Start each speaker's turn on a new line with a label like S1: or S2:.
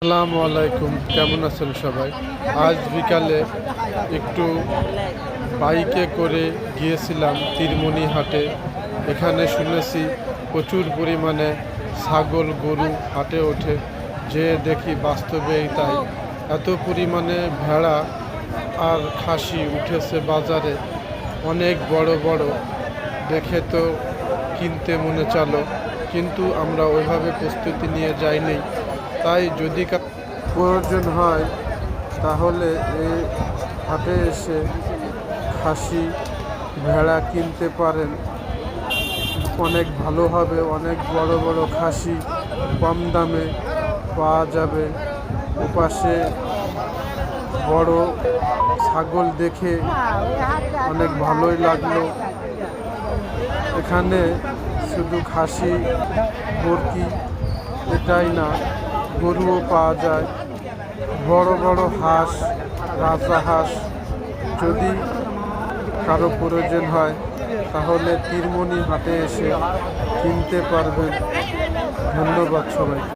S1: আসসালামু আলাইকুম, কেমন আছেন সবাই? আজ বিকালে একটু বাইকে করে গিয়েছিলাম তীরমণি হাটে। এখানে শুনেছি প্রচুর পরিমাণে ছাগল গরু হাটে ওঠে, যে দেখি বাস্তবেই তাই। এত পরিমাণে ভেড়া আর খাসি উঠেছে বাজারে, অনেক বড় বড়। দেখে তো কিনতে মনে চালো, কিন্তু আমরা ওইভাবে প্রস্তুতি নিয়ে যাইনি। তাই যদি প্রয়োজন হয় তাহলে এই হাটে এসে খাসি ভেড়া কিনতে পারেন। অনেক ভালো হবে, অনেক বড় বড় খাসি কম দামে পাওয়া যাবে। ওপাশে বড় ছাগল দেখে অনেক ভালোই লাগলো। এখানে শুধু খাসি মুরগি এটাই না, গরুও পাওয়া যায়, বড় বড় হাঁস, রাজহাঁস। যদি কারো প্রয়োজন হয় তাহলে তীরমণি হাটে এসে কিনতে পারবেন। ধন্যবাদ সবাই।